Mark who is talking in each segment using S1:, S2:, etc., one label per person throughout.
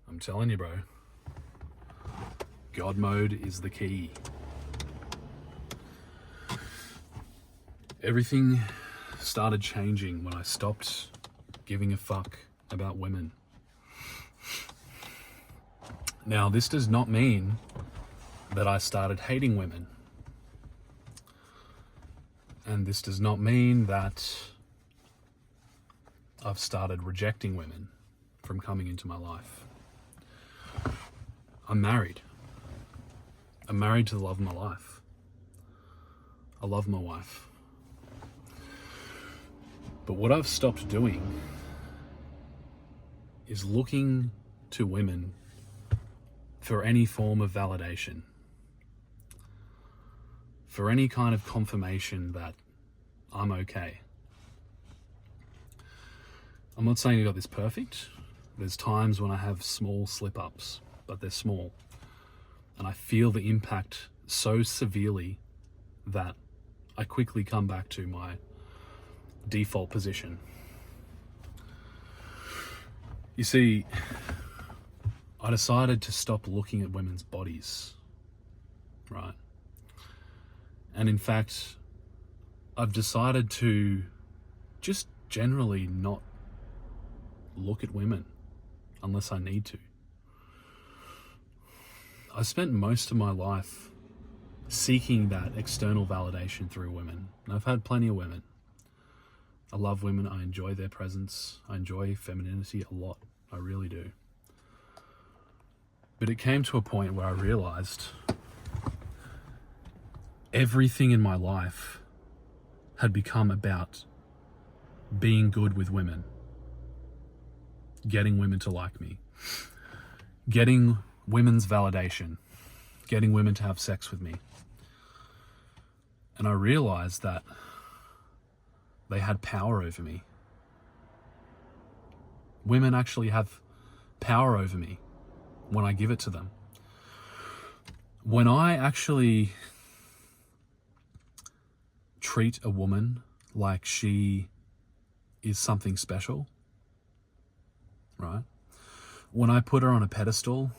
S1: I'm telling you, bro. God mode is the key. Everything started changing when I stopped giving a fuck about women. Now, this does not mean that I started hating women. And this does not mean that I've started rejecting women from coming into my life. I'm married. I'm married to the love of my life. I love my wife. But what I've stopped doing is looking to women for any form of validation, for any kind of confirmation that I'm okay. I'm not saying I got this perfect. There's times when I have small slip-ups, but they're small. And I feel the impact so severely that I quickly come back to my default position. You see, I decided to stop looking at women's bodies, right? And in fact, I've decided to just generally not look at women unless I need to. I spent most of my life seeking that external validation through women. And I've had plenty of women. I love women. I enjoy their presence. I enjoy femininity a lot. I really do. But it came to a point where I realized everything in my life had become about being good with women, getting women to like me, getting women's validation, getting women to have sex with me. And I realized that they had power over me. Women actually have power over me when I give it to them. When I actually treat a woman like she is something special, right? When I put her on a pedestal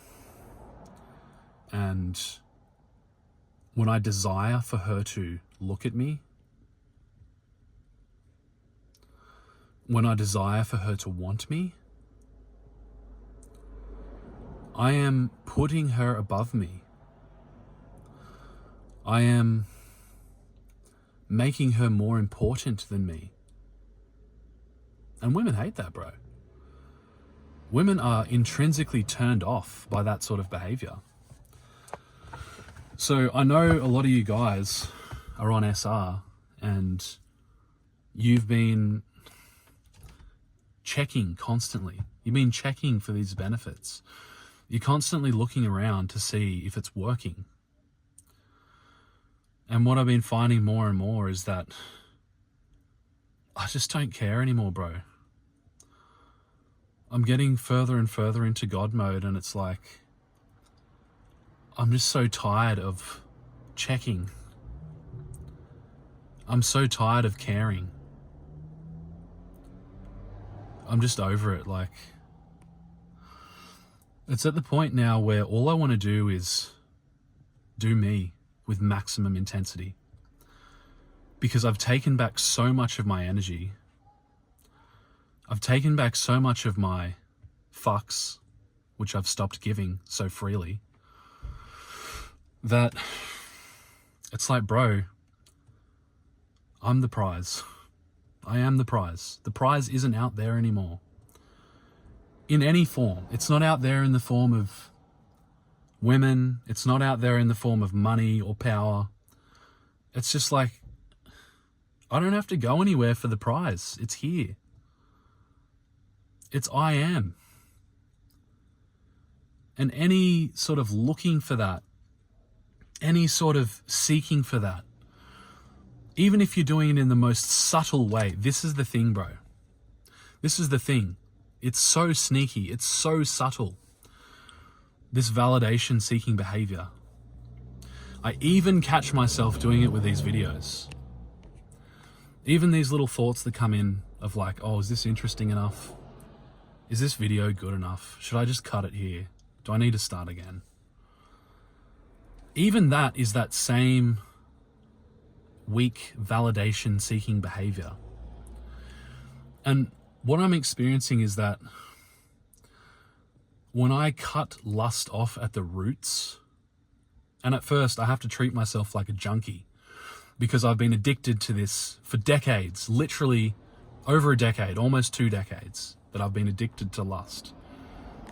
S1: and when I desire for her to look at me, when I desire for her to want me, I am putting her above me. I am making her more important than me. And women hate that, bro. Women are intrinsically turned off by that sort of behavior. So I know a lot of you guys are on SR and you've been checking constantly. You've been checking for these benefits. You're constantly looking around to see if it's working. And what I've been finding more and more is that I just don't care anymore, bro. I'm getting further and further into God mode, and it's like, I'm just so tired of checking. I'm so tired of caring. I'm just over it. Like, it's at the point now where all I want to do is do me with maximum intensity. Because I've taken back so much of my energy. I've taken back so much of my fucks, which I've stopped giving so freely, that it's like, bro, I'm the prize. I am the prize. The prize isn't out there anymore. In any form. It's not out there in the form of women. It's not out there in the form of money or power. It's just like, I don't have to go anywhere for the prize. It's here. It's I am. And any sort of looking for that, any sort of seeking for that, even if you're doing it in the most subtle way, this is the thing, bro. This is the thing. It's so sneaky. It's so subtle. This validation seeking behavior. I even catch myself doing it with these videos. Even these little thoughts that come in of like, oh, is this interesting enough? Is this video good enough? Should I just cut it here? Do I need to start again? Even that is that same weak validation seeking behavior. And what I'm experiencing is that when I cut lust off at the roots, and at first I have to treat myself like a junkie because I've been addicted to this for decades, literally over a decade, almost 2 decades, that I've been addicted to lust.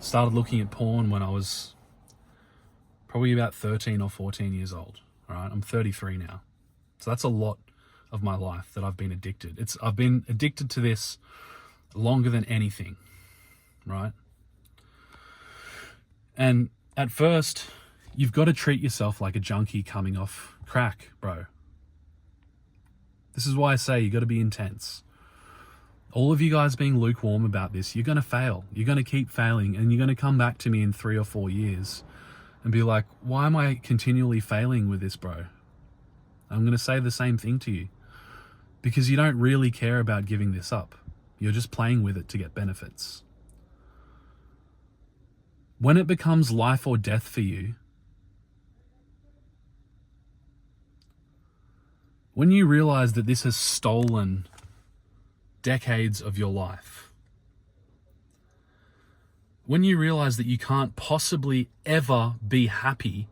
S1: Started looking at porn when I was probably about 13 or 14 years old. All right, I'm 33 now. So that's a lot of my life that I've been addicted. I've been addicted to this longer than anything, right? And at first, you've got to treat yourself like a junkie coming off crack, bro. This is why I say you got to be intense. All of you guys being lukewarm about this, you're going to fail. You're going to keep failing, and you're going to come back to me in 3 or 4 years and be like, why am I continually failing with this, bro? I'm going to say the same thing to you because you don't really care about giving this up. You're just playing with it to get benefits. When it becomes life or death for you, when you realize that this has stolen decades of your life, when you realize that you can't possibly ever be happy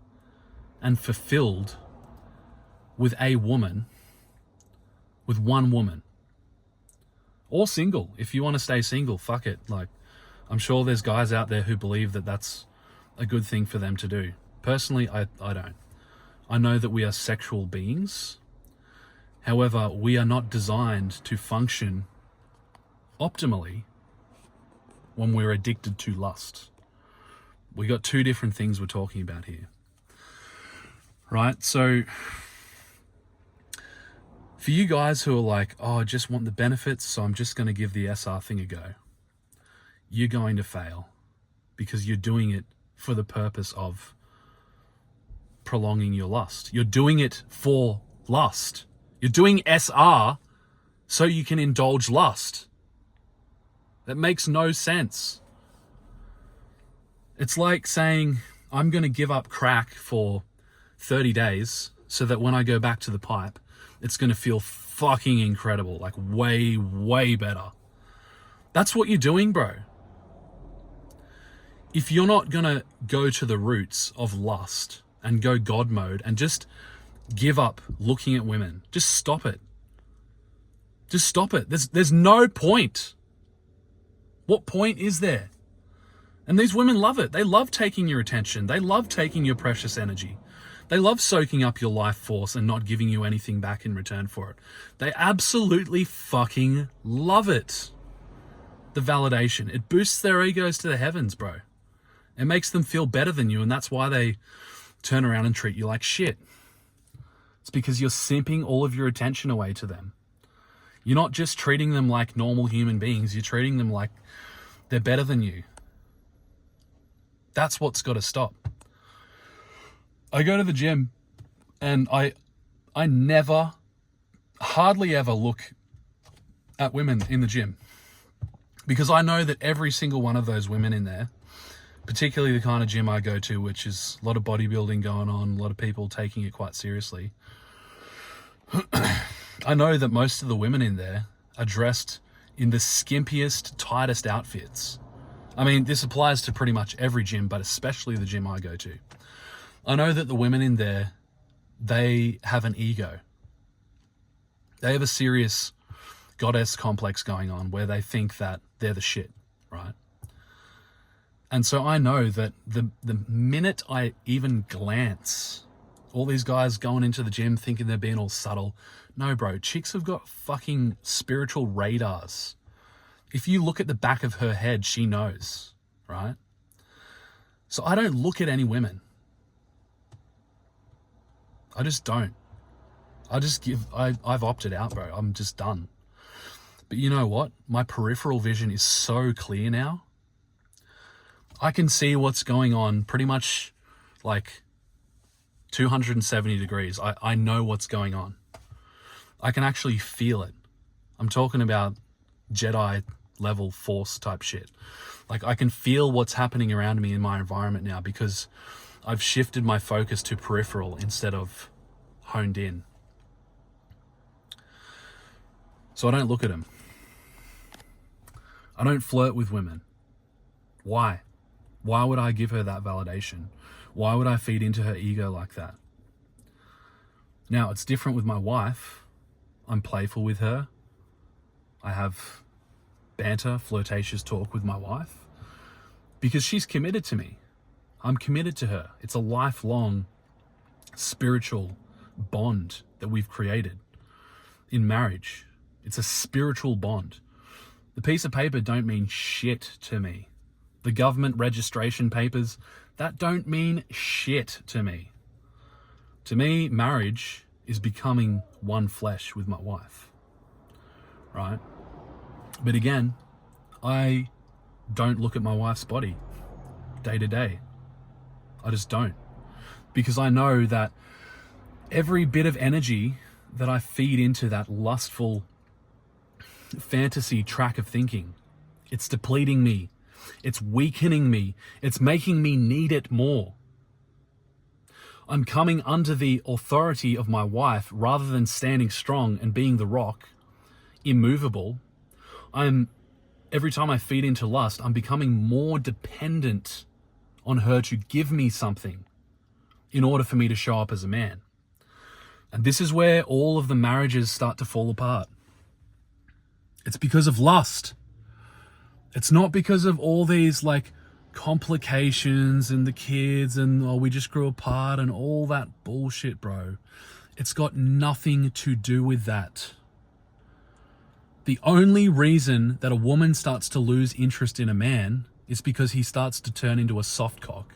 S1: and fulfilled with a woman, with one woman, or single, if you want to stay single, fuck it. Like, I'm sure there's guys out there who believe that that's a good thing for them to do. Personally, I don't. I know that we are sexual beings. However, we are not designed to function optimally when we're addicted to lust. We got 2 different things we're talking about here. Right? So for you guys who are like, oh, I just want the benefits, so I'm just going to give the SR thing a go, you're going to fail because you're doing it for the purpose of prolonging your lust. You're doing it for lust. You're doing SR so you can indulge lust. That makes no sense. It's like saying, I'm going to give up crack for 30 days so that when I go back to the pipe, it's going to feel fucking incredible, like way, way better. That's what you're doing, bro. If you're not going to go to the roots of lust and go God mode and just give up looking at women, just stop it. Just stop it. There's no point. What point is there? And these women love it. They love taking your attention. They love taking your precious energy. They love soaking up your life force and not giving you anything back in return for it. They absolutely fucking love it. The validation. It boosts their egos to the heavens, bro. It makes them feel better than you, and that's why they turn around and treat you like shit. It's because you're simping all of your attention away to them. You're not just treating them like normal human beings. You're treating them like they're better than you. That's what's got to stop. I go to the gym and I hardly ever look at women in the gym because I know that every single one of those women in there, particularly the kind of gym I go to, which is a lot of bodybuilding going on, a lot of people taking it quite seriously. I know that most of the women in there are dressed in the skimpiest, tightest outfits. I mean, this applies to pretty much every gym, but especially the gym I go to. I know that the women in there, they have an ego. They have a serious goddess complex going on where they think that they're the shit, right? And so I know that the minute I even glance, all these guys going into the gym thinking they're being all subtle. No, bro, chicks have got fucking spiritual radars. If you look at the back of her head, she knows, right? So I don't look at any women. I just don't. I've opted out, bro. I'm just done. But you know what? My peripheral vision is so clear now. I can see what's going on pretty much like 270 degrees. I know what's going on. I can actually feel it. I'm talking about Jedi level force type shit. Like, I can feel what's happening around me in my environment now because I've shifted my focus to peripheral instead of honed in. So I don't look at them. I don't flirt with women. Why? Why would I give her that validation? Why would I feed into her ego like that? Now, it's different with my wife. I'm playful with her. I have banter, flirtatious talk with my wife because she's committed to me. I'm committed to her. It's a lifelong spiritual bond that we've created in marriage. It's a spiritual bond. The piece of paper don't mean shit to me. The government registration papers, that don't mean shit to me. To me, marriage is becoming one flesh with my wife, right? But again, I don't look at my wife's body day to day. I just don't. Because I know that every bit of energy that I feed into that lustful fantasy track of thinking, it's depleting me. It's weakening me. It's making me need it more. I'm coming under the authority of my wife rather than standing strong and being the rock, immovable. Every time I feed into lust, I'm becoming more dependent on her to give me something in order for me to show up as a man. And this is where all of the marriages start to fall apart. It's because of lust. It's not because of all these like complications and the kids and we just grew apart and all that bullshit, bro. It's got nothing to do with that. The only reason that a woman starts to lose interest in a man is because he starts to turn into a soft cock.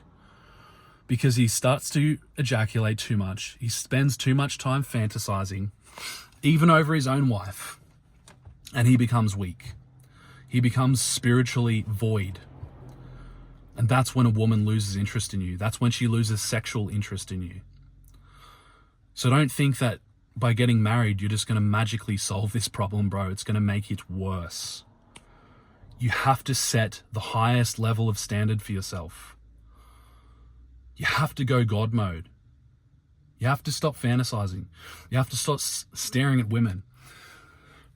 S1: Because he starts to ejaculate too much. He spends too much time fantasizing, even over his own wife. And he becomes weak. He becomes spiritually void. And that's when a woman loses interest in you. That's when she loses sexual interest in you. So don't think that by getting married, you're just going to magically solve this problem, bro. It's going to make it worse. You have to set the highest level of standard for yourself. You have to go God mode. You have to stop fantasizing. You have to stop staring at women.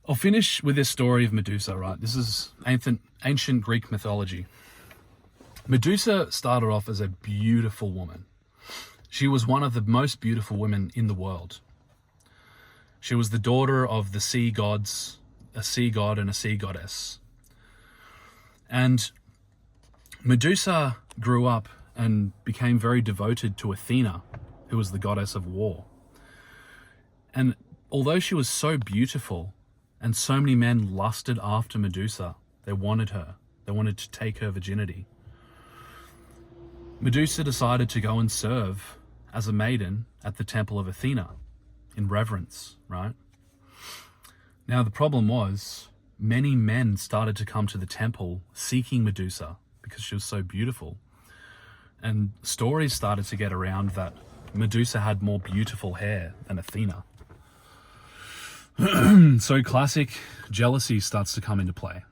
S1: I'll finish with this story of Medusa, right? This is ancient Greek mythology. Medusa started off as a beautiful woman. She was one of the most beautiful women in the world. She was the daughter of the sea gods, a sea god and a sea goddess. And Medusa grew up and became very devoted to Athena, who was the goddess of war. And although she was so beautiful and so many men lusted after Medusa, they wanted her. They wanted to take her virginity. Medusa decided to go and serve as a maiden at the temple of Athena in reverence, right? Now, the problem was many men started to come to the temple seeking Medusa because she was so beautiful. And stories started to get around that Medusa had more beautiful hair than Athena. So classic jealousy starts to come into play.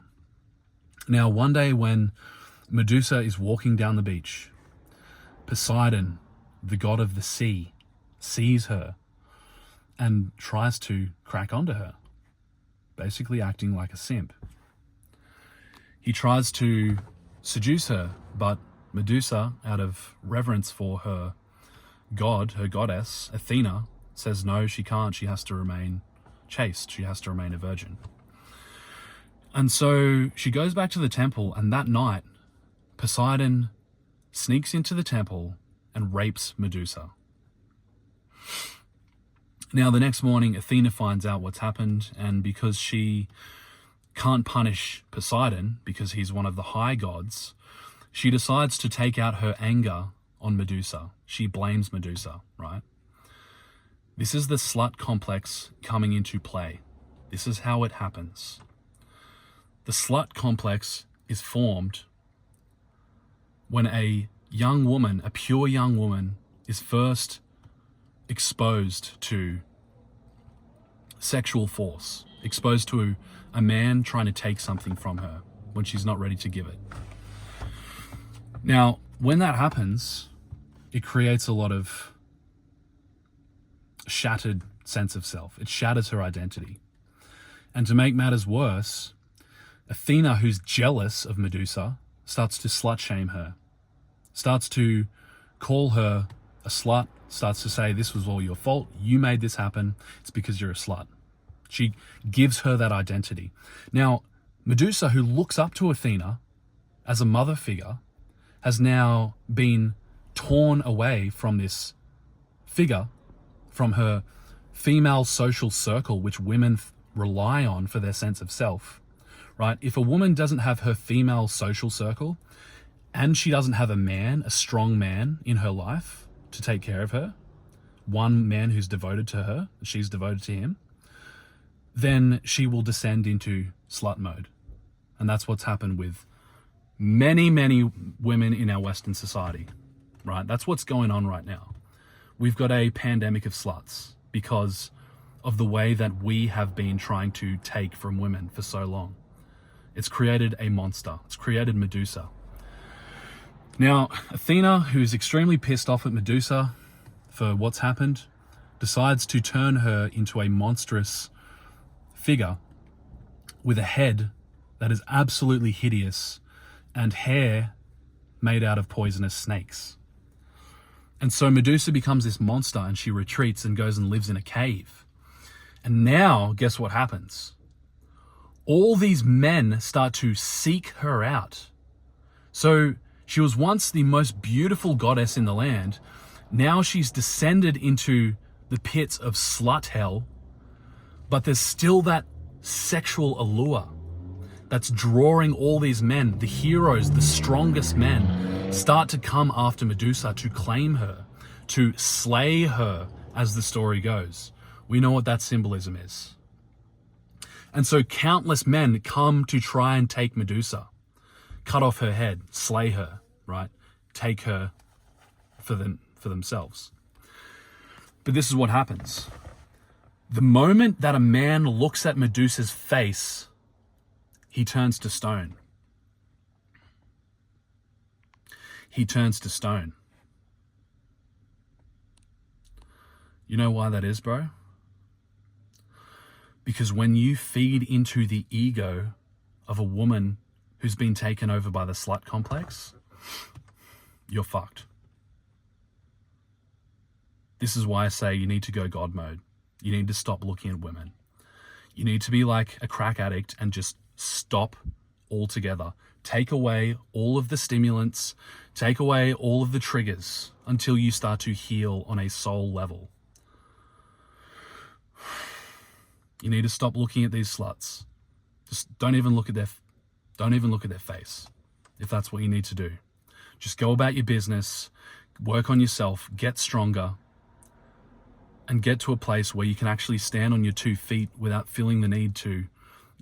S1: Now, one day when Medusa is walking down the beach, Poseidon, the god of the sea, sees her and tries to crack onto her, basically acting like a simp. He tries to seduce her, but Medusa, out of reverence for her god, her goddess, Athena, says no, she can't. She has to remain chaste. She has to remain a virgin. And so she goes back to the temple, and that night, Poseidon sneaks into the temple and rapes Medusa. Now, the next morning, Athena finds out what's happened, and because she can't punish Poseidon, because he's one of the high gods, she decides to take out her anger on Medusa. She blames Medusa, right? This is the slut complex coming into play. This is how it happens. The slut complex is formed when a young woman, a pure young woman, is first exposed to sexual force, exposed to a man trying to take something from her when she's not ready to give it. Now, when that happens, it creates a lot of shattered sense of self. It shatters her identity. And to make matters worse, Athena, who's jealous of Medusa, starts to slut shame her, starts to call her a slut, starts to say, this was all your fault, you made this happen, it's because you're a slut. She gives her that identity. Now, Medusa, who looks up to Athena as a mother figure, has now been torn away from this figure, from her female social circle, which women rely on for their sense of self, right? If a woman doesn't have her female social circle and she doesn't have a man, a strong man in her life to take care of her, one man who's devoted to her, she's devoted to him, then she will descend into slut mode. And that's what's happened with many, many women in our Western society, right? That's what's going on right now. We've got a pandemic of sluts because of the way that we have been trying to take from women for so long. It's created a monster. It's created Medusa. Now, Athena, who's extremely pissed off at Medusa for what's happened, decides to turn her into a monstrous figure with a head that is absolutely hideous and hair made out of poisonous snakes. And so Medusa becomes this monster and she retreats and goes and lives in a cave. And now, guess what happens? All these men start to seek her out. So she was once the most beautiful goddess in the land. Now she's descended into the pits of slut hell, but there's still that sexual allure that's drawing all these men, the heroes, the strongest men, start to come after Medusa to claim her, to slay her, as the story goes. We know what that symbolism is. And so countless men come to try and take Medusa, cut off her head, slay her, right? Take her for themselves. But this is what happens. The moment that a man looks at Medusa's face, he turns to stone. He turns to stone. You know why that is, bro? Because when you feed into the ego of a woman who's been taken over by the slut complex, you're fucked. This is why I say you need to go God mode. You need to stop looking at women. You need to be like a crack addict and just stop altogether. Take away all of the stimulants, take away all of the triggers until you start to heal on a soul level. You need to stop looking at these sluts. Just don't even look at their face, if that's what you need to do. Just go about your business, work on yourself, get stronger, and get to a place where you can actually stand on your 2 feet without feeling the need to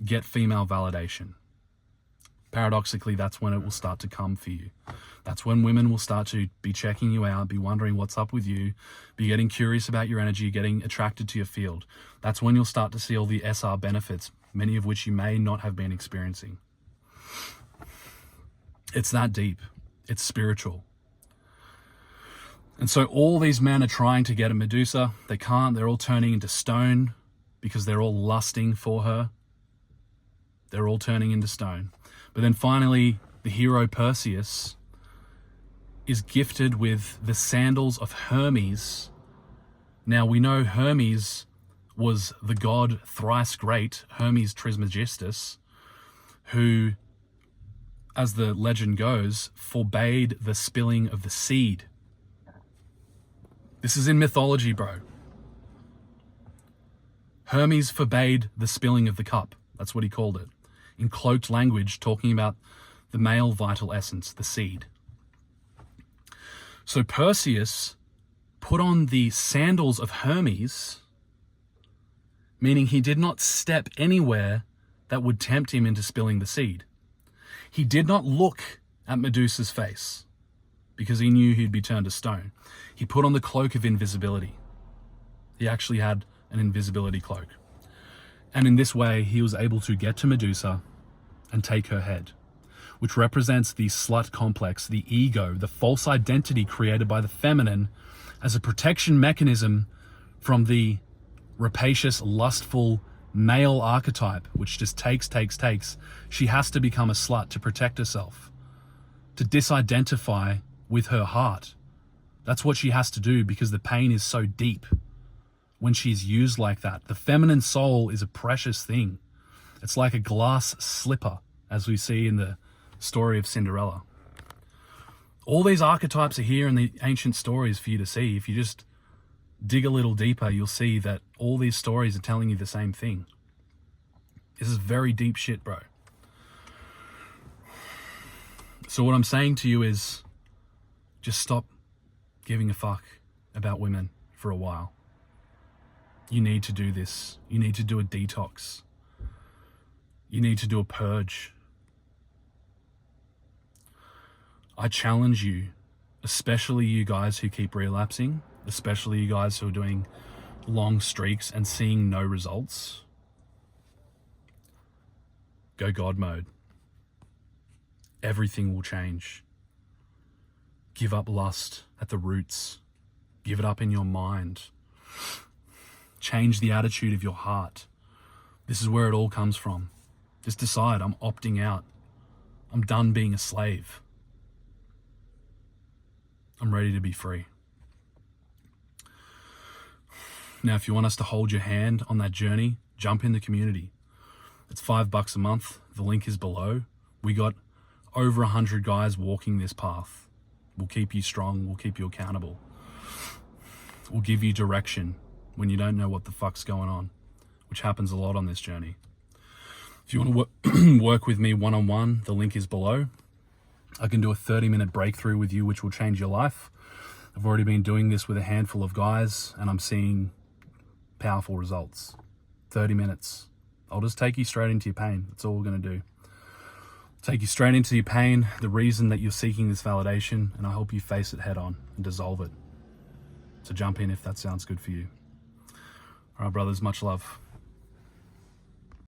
S1: get female validation. Paradoxically, that's when it will start to come for you. That's when women will start to be checking you out, be wondering what's up with you, be getting curious about your energy, getting attracted to your field. That's when you'll start to see all the SR benefits, many of which you may not have been experiencing. It's that deep. It's spiritual. And so all these men are trying to get at Medusa. They can't. They're all turning into stone because they're all lusting for her. They're all turning into stone. But then finally, the hero Perseus is gifted with the sandals of Hermes. Now we know Hermes was the god thrice great, Hermes Trismegistus, who, as the legend goes, forbade the spilling of the seed. This is in mythology, bro. Hermes forbade the spilling of the cup. That's what he called it. In cloaked language, talking about the male vital essence, the seed. So Perseus put on the sandals of Hermes, meaning he did not step anywhere that would tempt him into spilling the seed. He did not look at Medusa's face because he knew he'd be turned to stone. He put on the cloak of invisibility. He actually had an invisibility cloak. And in this way, he was able to get to Medusa and take her head. which represents the slut complex, the ego, the false identity created by the feminine as a protection mechanism from the rapacious, lustful male archetype, which just takes. She has to become a slut to protect herself, to disidentify with her heart. That's what she has to do because the pain is so deep when she's used like that. The feminine soul is a precious thing. It's like a glass slipper, as we see in the story of Cinderella. All these archetypes are here in the ancient stories for you to see. If you just dig a little deeper, you'll see that all these stories are telling you the same thing. This is very deep shit, bro. So what I'm saying to you is just stop giving a fuck about women for a while. You need to do this. You need to do a detox. You need to do a purge. I challenge you, especially you guys who keep relapsing, especially you guys who are doing long streaks and seeing no results. Go God mode. Everything will change. Give up lust at the roots. Give it up in your mind. Change the attitude of your heart. This is where it all comes from. Just decide, I'm opting out. I'm done being a slave. I'm ready to be free. Now, if you want us to hold your hand on that journey, jump in the community. It's $5 a month. The link is below. We got over 100 guys walking this path. We'll keep you strong. We'll keep you accountable. We'll give you direction when you don't know what the fuck's going on, which happens a lot on this journey. If you want to work with me one-on-one, the link is below. I can do a 30-minute breakthrough with you, which will change your life. I've already been doing this with a handful of guys, and I'm seeing powerful results. 30 minutes. I'll just take you straight into your pain. That's all we're going to do. Take you straight into your pain, the reason that you're seeking this validation, and I help you face it head on and dissolve it. So jump in if that sounds good for you. All right, brothers, much love.